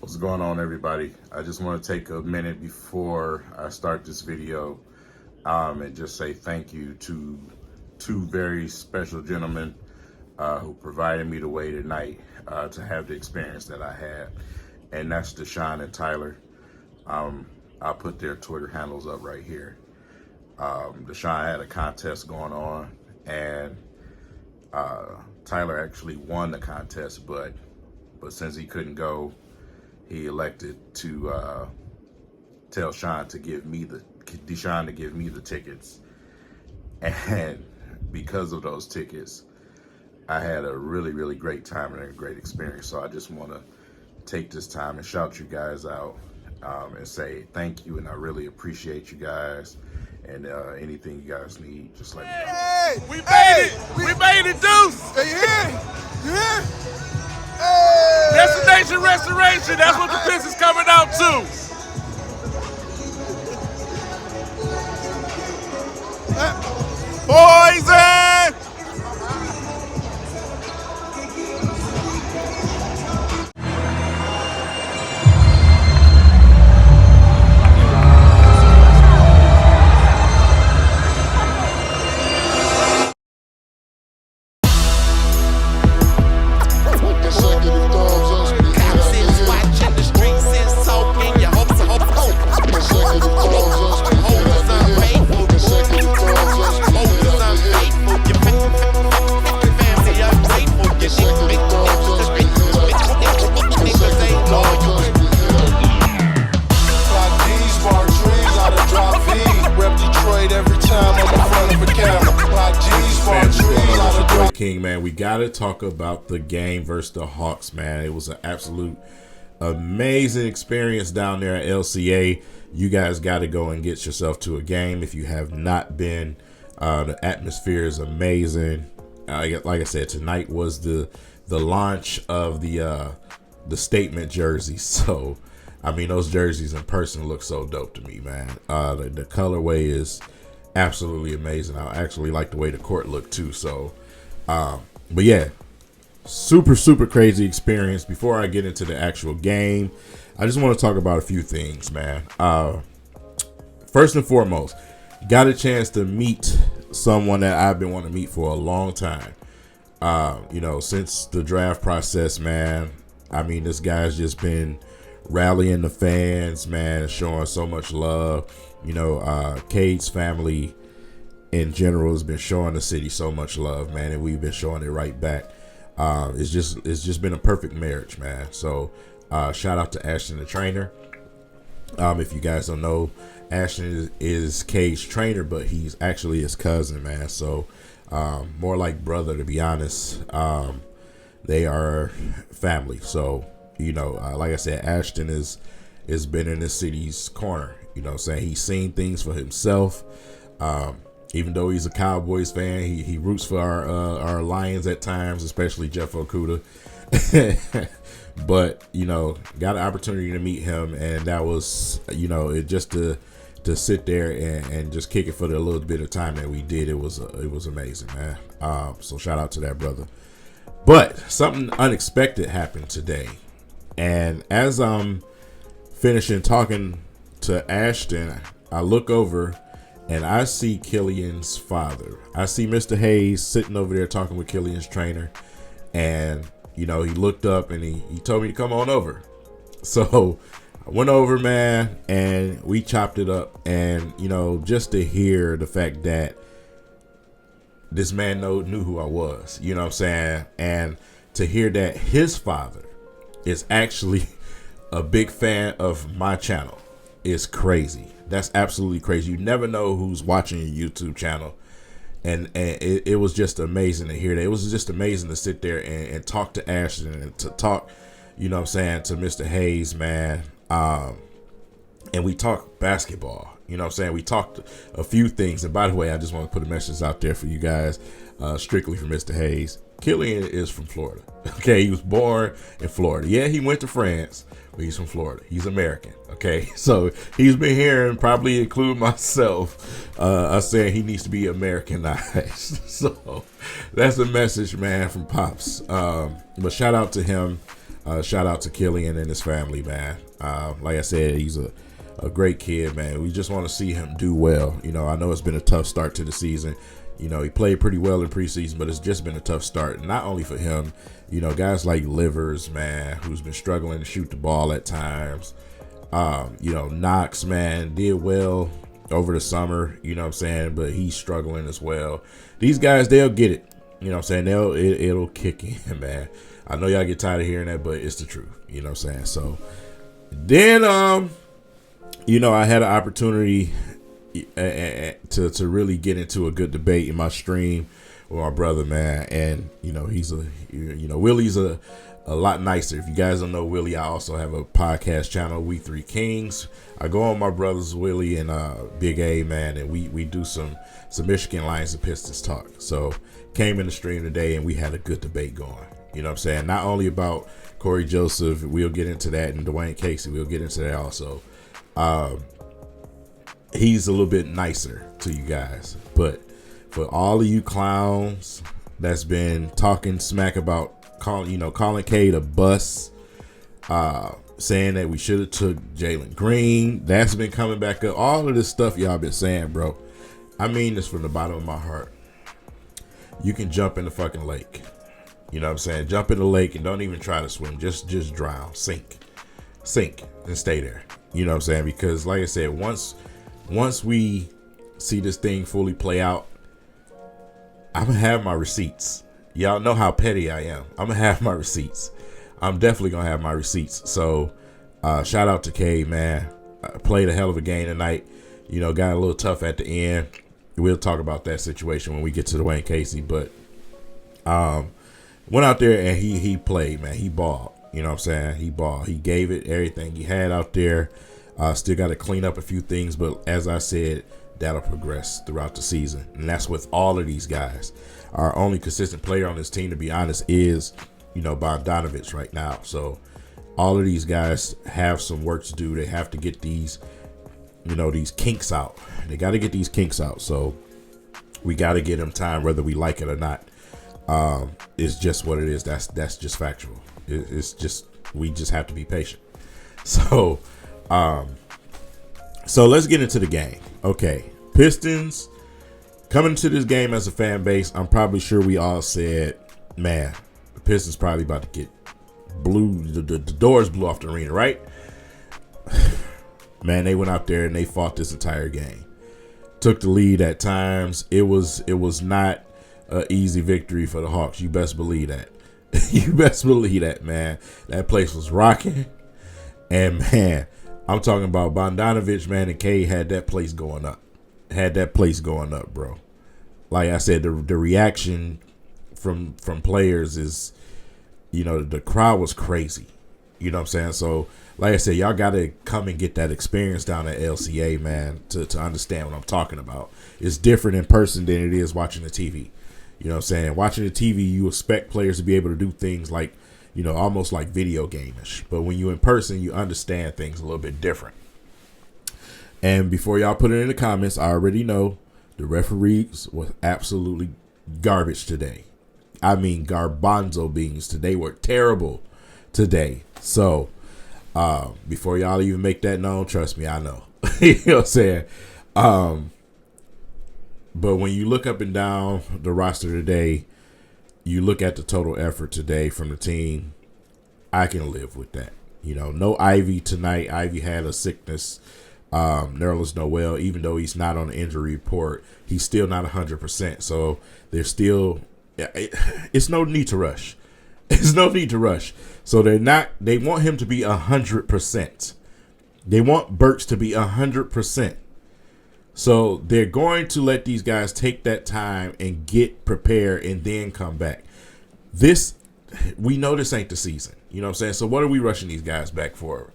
What's going on, everybody? I just want to take a minute before I start this video and just say thank you to two very special gentlemen who provided me the way tonight to have the experience that I had, and that's Deshaun and Tyler. I'll put their Twitter handles up right here. Deshaun had a contest going on, and Tyler actually won the contest, but since he couldn't go, he elected to tell Deshaun to give me the tickets, and because of those tickets, I had a really great time and a great experience. So I just want to take this time and shout you guys out and say thank you, and I really appreciate you guys. And anything you guys need, just let me know. Hey, we made it! We made it, Deuce! Hey, you hear? You hear? Destination Restoration, that's what the Pistons coming out to. Poison! King, man, we gotta talk about the game versus the Hawks, man. It was an absolute amazing experience down there at LCA. You guys got to go and get yourself to a game if you have not been. The atmosphere is amazing. Like I said, tonight was the launch of the statement jerseys. So, I mean, those jerseys in person look so dope to me, man. The colorway is absolutely amazing. I actually like the way the court looked too. So, but yeah, super crazy experience. Before I get into the actual game, I just want to talk about a few things, man. First and foremost, got a chance to meet someone that I've been wanting to meet for a long time. Since the draft process, man. I mean, this guy's just been rallying the fans, man, showing so much love. Cade's family in general has been showing the city so much love, man, and we've been showing it right back. It's just been a perfect marriage, man. So shout out to Ashton, the trainer. If you guys don't know, Ashton is Cade's trainer, but he's actually his cousin, man. So more like brother, to be honest. They are family. So like I said, Ashton is been in the city's corner. Saying he's seen things for himself. Even though he's a Cowboys fan, he roots for our Lions at times, especially Jeff Okuda. But got an opportunity to meet him, and that was it just to sit there and just kick it for the little bit of time that we did. It was amazing, man. So shout out to that brother. But something unexpected happened today, and as I'm finishing talking to Ashton, I look over and I see Killian's father. I see Mr. Hayes sitting over there talking with Killian's trainer. And, he looked up and he told me to come on over. So I went over, man, and we chopped it up. And, just to hear the fact that this man knew who I was, you know what I'm saying? And to hear that his father is actually a big fan of my channel is crazy. That's absolutely crazy. You never know who's watching your YouTube channel. And it was just amazing to hear that. It was just amazing to sit there and talk to Ashton and to talk, to Mr. Hayes, man. And we talked basketball. We talked a few things. And by the way, I just want to put a message out there for you guys, strictly for Mr. Hayes. Killian is from Florida. Okay, he was born in Florida. Yeah, he went to France, but he's from Florida. He's American. Okay, so he's been hearing, probably include myself, us saying he needs to be Americanized. So that's a message, man, from Pops. But shout out to him. Shout out to Killian and his family, man. Like I said, he's a great kid, man. We just want to see him do well. You know, I know it's been a tough start to the season. You know, he played pretty well in preseason, but it's just been a tough start. Not only for him, you know, guys like Livers, man, who's been struggling to shoot the ball at times. You know, Knox, man, did well over the summer, you know what I'm saying, but he's struggling as well. These guys, they'll get it. You know what I'm saying? It'll kick in, man. I know y'all get tired of hearing that, but it's the truth. You know what I'm saying? So then, you know, I had an opportunity to really get into a good debate in my stream with my brother, man. And, you know, Willie's a lot nicer. If you guys don't know Willie, I also have a podcast channel, We Three Kings. I go on my brothers Willie and Big A, man, and we do some Michigan Lions and Pistons talk. So came in the stream today and we had a good debate going. You know what I'm saying? Not only about Corey Joseph, we'll get into that, and Dwayne Casey, we'll get into that also. He's a little bit nicer to you guys, but for all of you clowns that's been talking smack about calling Cade a bust, saying that we should have took Jalen Green, that's been coming back up. All of this stuff y'all been saying, bro. I mean this from the bottom of my heart. You can jump in the fucking lake. You know what I'm saying? Jump in the lake and don't even try to swim. Just drown, sink and stay there. You know what I'm saying? Because like I said, once we see this thing fully play out, I'm gonna have my receipts. Y'all know how petty I am. I'm gonna have my receipts. I'm definitely gonna have my receipts. So shout out to K, man. Played a hell of a game tonight. You know, got a little tough at the end. We'll talk about that situation when we get to Dwayne Casey. But went out there and he played, man. He balled. You know what I'm saying? He balled. He gave it everything he had out there. Still got to clean up a few things, but as I said, that'll progress throughout the season. And that's with all of these guys. Our only consistent player on this team, to be honest, is, you know, Bogdanovich right now. So all of these guys have some work to do. They have to get these, you know, these kinks out. They got to get these kinks out. So we got to get them time, whether we like it or not. It's just what it is. That's just factual. It's just, we just have to be patient. So let's get into the game. Okay, Pistons coming to this game as a fan base. I'm probably sure we all said, man, the Pistons probably about to get the doors blew off the arena, right? Man, they went out there and they fought this entire game. Took the lead at times. It was not an easy victory for the Hawks. You best believe that. You best believe that, man. That place was rocking. And, man, I'm talking about Bogdanovich, man, and K had that place going up. Had that place going up, bro. Like I said, the reaction from players is, you know, the crowd was crazy. You know what I'm saying? So, like I said, y'all got to come and get that experience down at LCA, man, to understand what I'm talking about. It's different in person than it is watching the TV. You know what I'm saying? Watching the TV, you expect players to be able to do things like, you know, almost like video game-ish. But when you're in person, you understand things a little bit different. And before y'all put it in the comments, I already know the referees was absolutely garbage today. I mean, garbanzo beans today were terrible today. So, before y'all even make that known, trust me, I know. You know what I'm saying? But when you look up and down the roster today, you look at the total effort today from the team, I can live with that. You know, no Ivy tonight. Ivy had a sickness. Nerlens Noel, even though he's not on the injury report, he's still not 100%. So there's still, it's no need to rush. It's no need to rush. So they want him to be 100%. They want Burks to be 100%. So they're going to let these guys take that time and get prepared and then come back. We know this ain't the season. You know what I'm saying? So what are we rushing these guys back for?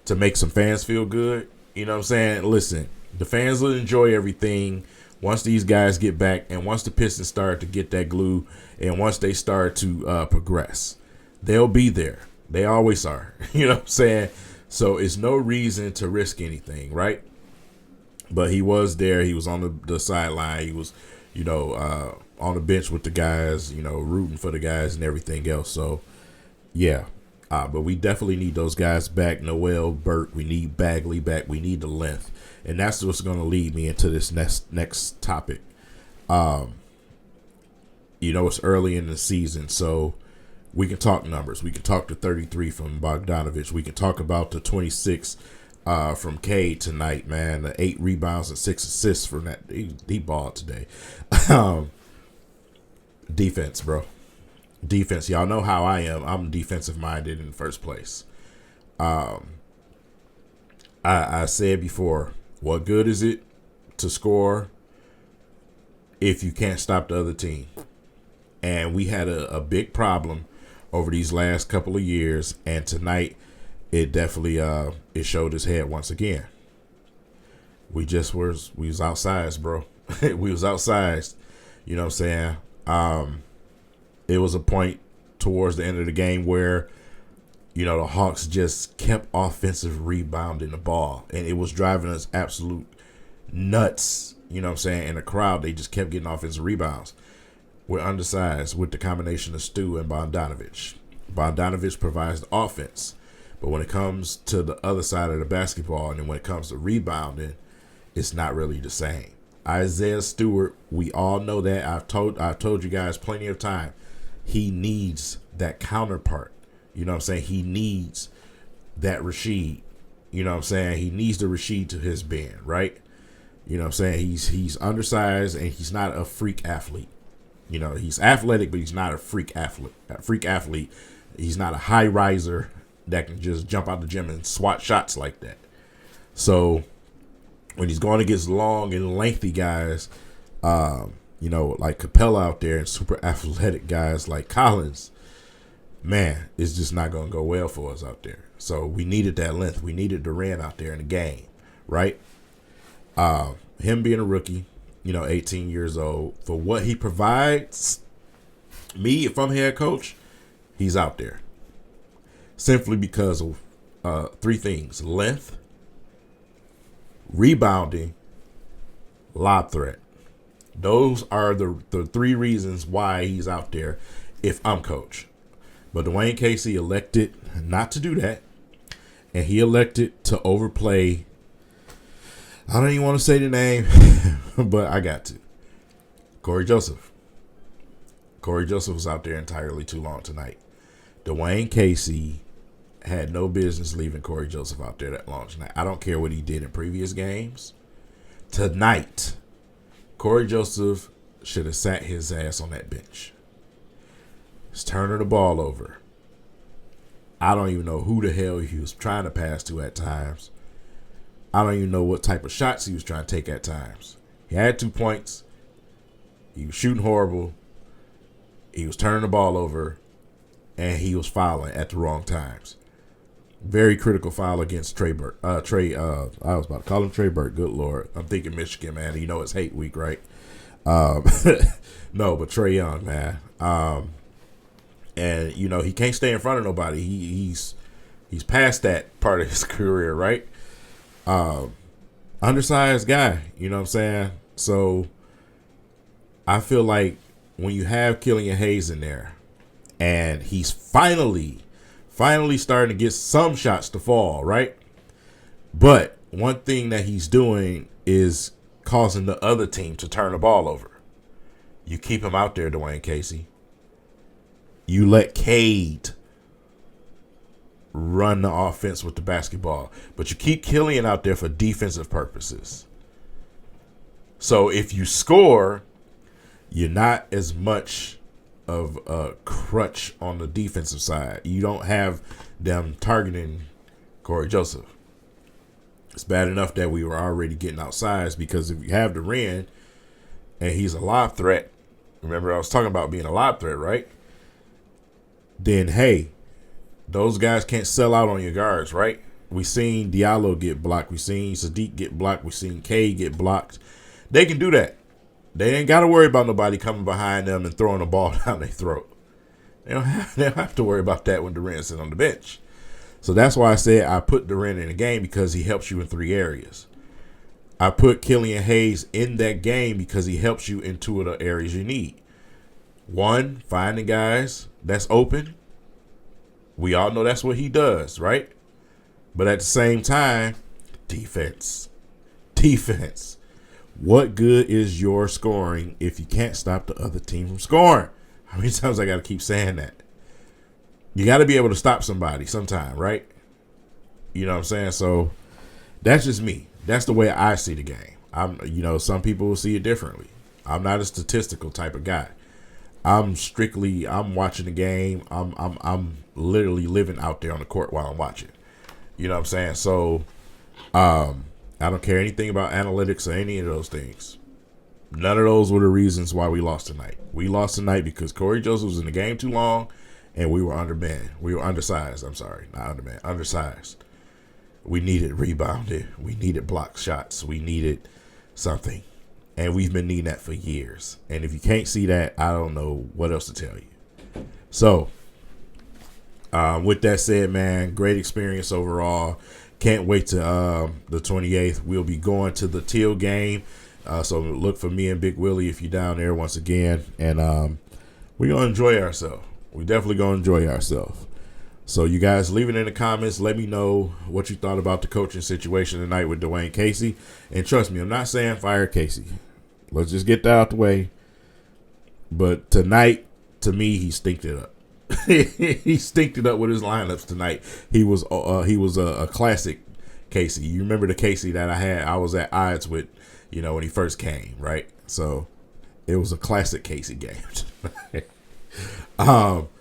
To make some fans feel good? You know what I'm saying? Listen, the fans will enjoy everything once these guys get back and once the Pistons start to get that glue and once they start to progress. They'll be there. They always are. You know what I'm saying? So it's no reason to risk anything, right? But he was there. He was on the sideline. He was, you know, on the bench with the guys, you know, rooting for the guys and everything else. So, yeah. But we definitely need those guys back. Noel, Burke, we need Bagley back. We need the length. And that's what's going to lead me into this next topic. It's early in the season, so we can talk numbers. We can talk the 33 from Bogdanovich. We can talk about the 26 from Cade tonight, man. The 8 rebounds and 6 assists from that. He balled today. Defense, bro. Defense. Y'all know how I am. I'm defensive minded in the first place. I said before, what good is it to score if you can't stop the other team? And we had a big problem over these last couple of years, and tonight it definitely it showed its head once again. We was outsized, bro. We was outsized. You know what I'm saying? It was a point towards the end of the game where, the Hawks just kept offensive rebounding the ball, and it was driving us absolute nuts. You know what I'm saying? In the crowd, they just kept getting offensive rebounds. We're undersized with the combination of Stu and Bogdanovich. Bogdanovich provides the offense, but when it comes to the other side of the basketball, and then when it comes to rebounding, it's not really the same. Isaiah Stewart, we all know that. I've told you guys plenty of time. He needs that counterpart. You know what I'm saying? He needs that Rasheed. You know what I'm saying? He needs the Rasheed to his bend, right? You know what I'm saying? He's undersized, and he's not a freak athlete. He's athletic, but he's not a freak athlete. He's not a high riser that can just jump out the gym and swat shots like that. So when he's going against long and lengthy guys, like Capella out there, and super athletic guys like Collins, man, it's just not going to go well for us out there. So we needed that length. We needed Durant out there in the game, right? Him being a rookie, 18 years old, for what he provides, me, if I'm head coach, he's out there. Simply because of 3 things: length, rebounding, lob threat. Those are the 3 reasons why he's out there if I'm coach. But Dwayne Casey elected not to do that, and he elected to overplay. I don't even want to say the name, but I got to. Corey Joseph. Corey Joseph was out there entirely too long tonight. Dwayne Casey had no business leaving Corey Joseph out there that long tonight. I don't care what he did in previous games. Tonight, Corey Joseph should have sat his ass on that bench. He's turning the ball over. I don't even know who the hell he was trying to pass to at times. I don't even know what type of shots he was trying to take at times. He had 2 points. He was shooting horrible. He was turning the ball over. And he was fouling at the wrong times. Very critical foul against Trey Burke. I was about to call him Trey Burke. Good Lord. I'm thinking Michigan, man. It's hate week, right? No, but Trey Young, man. And, he can't stay in front of nobody. He's past that part of his career, right? Undersized guy, you know what I'm saying? So I feel like when you have Killian Hayes in there, and he's finally starting to get some shots to fall, right? But one thing that he's doing is causing the other team to turn the ball over. You keep him out there, Dwayne Casey. You let Cade run the offense with the basketball, but you keep Killian out there for defensive purposes. So if you score, you're not as much of a crutch on the defensive side. You don't have them targeting Corey Joseph. It's bad enough that we were already getting outsized, because if you have Durant and he's a lob threat, remember I was talking about being a lob threat, right? Then, hey, those guys can't sell out on your guards, right? We seen Diallo get blocked. We seen Sadiq get blocked. We seen K get blocked. They can do that. They ain't got to worry about nobody coming behind them and throwing the ball down their throat. They don't have to worry about that when Durant's sitting on the bench. So that's why I said I put Durant in the game, because he helps you in 3 areas. I put Killian Hayes in that game because he helps you in 2 of the areas you need. 1, finding guys that's open. We all know that's what he does, right? But at the same time, defense. Defense. What good is your scoring if you can't stop the other team from scoring? How many times I got to keep saying that? You got to be able to stop somebody sometime, right? You know what I'm saying? So that's just me. That's the way I see the game. Some people will see it differently. I'm not a statistical type of guy. I'm watching the game. I'm literally living out there on the court while I'm watching. You know what I'm saying? So I don't care anything about analytics or any of those things. None of those were the reasons why we lost tonight. We lost tonight because Corey Joseph was in the game too long and we were undermanned. We were undersized. I'm sorry, not undermanned, undersized. We needed rebounding. We needed block shots. We needed something. And we've been needing that for years. And if you can't see that, I don't know what else to tell you. So, with that said, man, great experience overall. Can't wait to the 28th. We'll be going to the Teal game. So look for me and Big Willie if you're down there once again. And we're going to enjoy ourselves. We definitely going to enjoy ourselves. So you guys leave it in the comments. Let me know what you thought about the coaching situation tonight with Dwayne Casey. And trust me, I'm not saying fire Casey. Let's just get that out the way. But tonight, to me, he stinked it up. He stinked it up with his lineups tonight. He was a classic Casey. You remember the Casey that I was at odds with, when he first came, right? So it was a classic Casey game.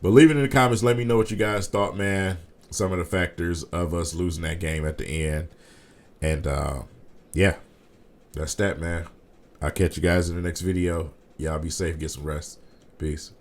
But leave it in the comments. Let me know what you guys thought, man. Some of the factors of us losing that game at the end. And yeah, that's that, man. I'll catch you guys in the next video. Y'all be safe. Get some rest. Peace.